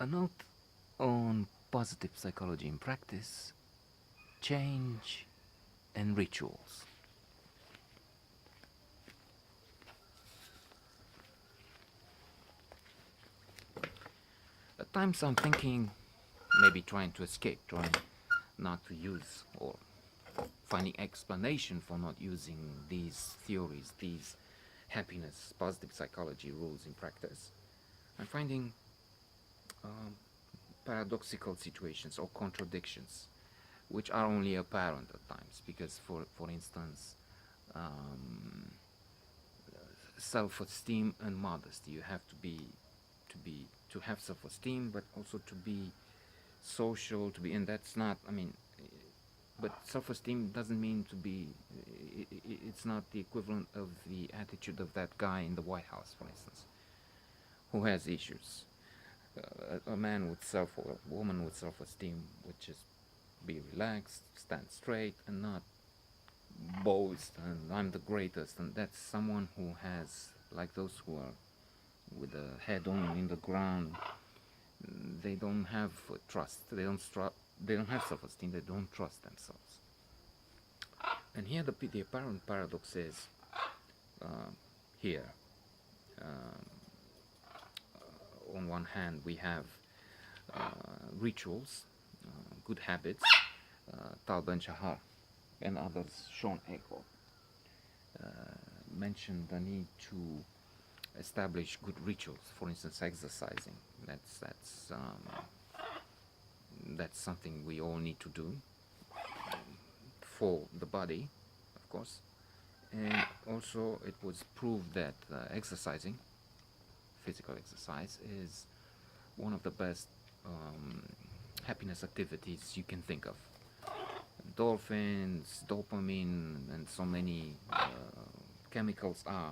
A note on positive psychology in practice, change, and rituals. At times I'm thinking, maybe trying to escape, trying not to use, or finding explanation for not using these theories, these happiness, positive psychology rules in practice. I'm finding um, paradoxical situations or contradictions, which are only apparent at times. Because, for instance, um, self-esteem and modesty. You have to be to have self-esteem, but also to be social, to be, and that's not. I mean, but self-esteem doesn't mean to be. It's not the equivalent of the attitude of that guy in the White House, for instance, who has issues. A man with self or a woman with self-esteem would just be relaxed, stand straight, and not boast and I'm the greatest. And that's someone who has, like those who are with the head on in the ground, they don't have trust. They don't have self-esteem. They don't trust themselves. And here the apparent paradox is uh, here. Um, on one hand, we have rituals, good habits, Tal Ben Shahar and others, Sean Echo, mentioned the need to establish good rituals. For instance, exercising. That's something we all need to do for the body, of course. And also, it was proved that exercising, physical exercise, is one of the best um, happiness activities you can think of. Endorphins, dopamine, and so many chemicals are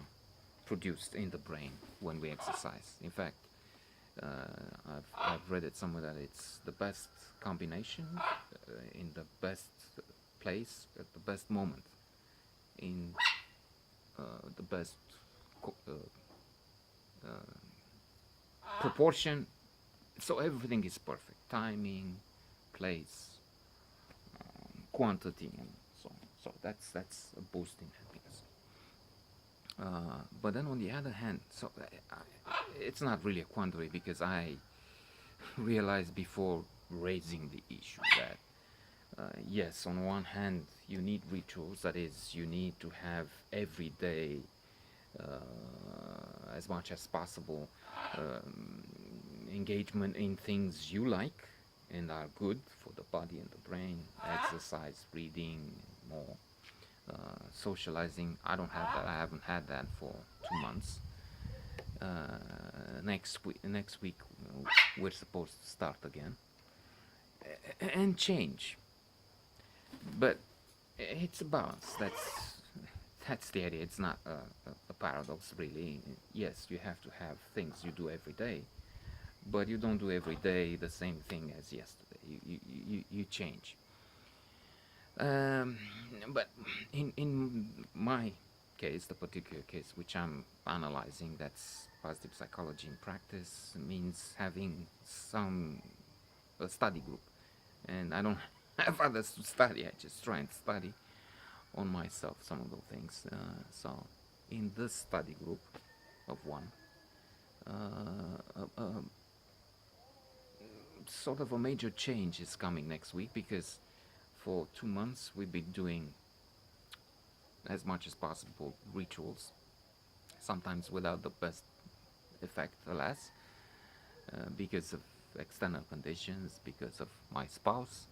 produced in the brain when we exercise. In fact, I've read it somewhere that it's the best combination in the best place at the best moment in the best co- proportion. So everything is perfect: timing, place, quantity, and so on. So that's a boost in happiness. But then on the other hand, it's not really a quandary, because I realized before raising the issue that yes, on one hand, you need rituals. That is, you need to have every day, as much as possible, um, engagement in things you like and are good for the body and the brain. Exercise, reading, more socializing. I don't have that. I haven't had that for 2 months. Next week, we're supposed to start again and change. But it's a balance. That's the idea. It's not a paradox, really. Yes, you have to have things you do every day, but you don't do every day the same thing as yesterday. You change. Um, but in my case, the particular case which I'm analyzing, that's positive psychology in practice, means having some a study group, and I don't have others to study. I just try and study on myself some of those things. So in this study group of one, sort of a major change is coming next week, because for 2 months we've been doing as much as possible rituals, sometimes without the best effect, alas, because of external conditions, because of my spouse,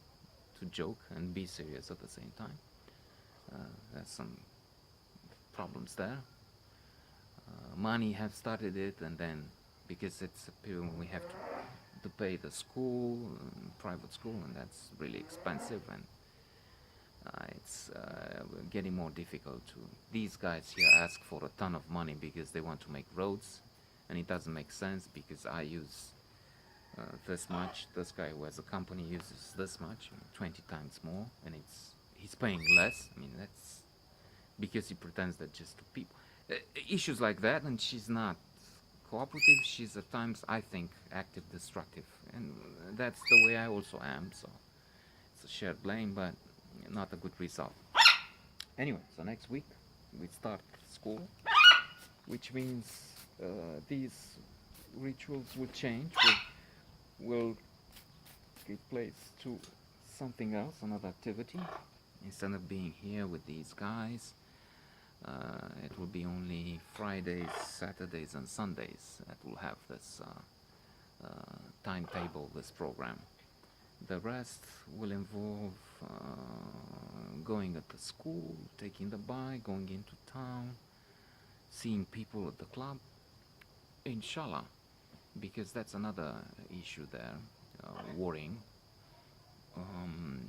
to joke and be serious at the same time. There's some problems there. Money have started it, and then because it's a period when we have to pay the school, private school, and that's really expensive, and it's getting more difficult to. These guys here ask for a ton of money because they want to make roads, and it doesn't make sense, because I use this much. This guy who has a company uses this much, 20 times more, and he's paying less. I mean, that's because he pretends that just to people. Issues like that, and she's not. cooperative. She's at times, I think, active destructive, and that's the way I also am. So it's a shared blame, but not a good result. Anyway, so next week we start school, which means these rituals will change, will give place to something else, another activity. Instead of being here with these guys, it will be only Fridays, Saturdays, and Sundays that will have this timetable, this program. The rest will involve going at the school, taking the bike, going into town, seeing people at the club, inshallah, because that's another issue there, worrying. Um,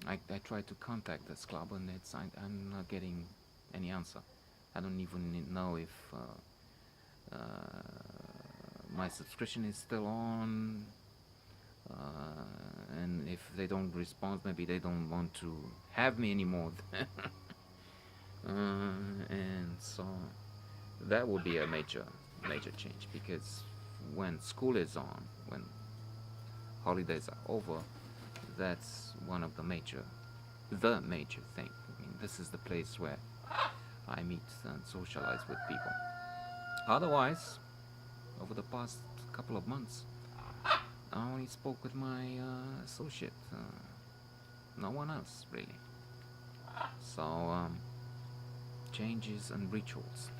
I tried to contact this club and I'm not getting any answer. I don't even know if uh, my subscription is still on, and if they don't respond, maybe they don't want to have me anymore. And so that would be a major change, because when school is on, when holidays are over, that's one of the major thing. I mean, this is the place where I meet and socialize with people. Otherwise, over the past couple of months, I only spoke with my associate, no one else really. So changes and rituals.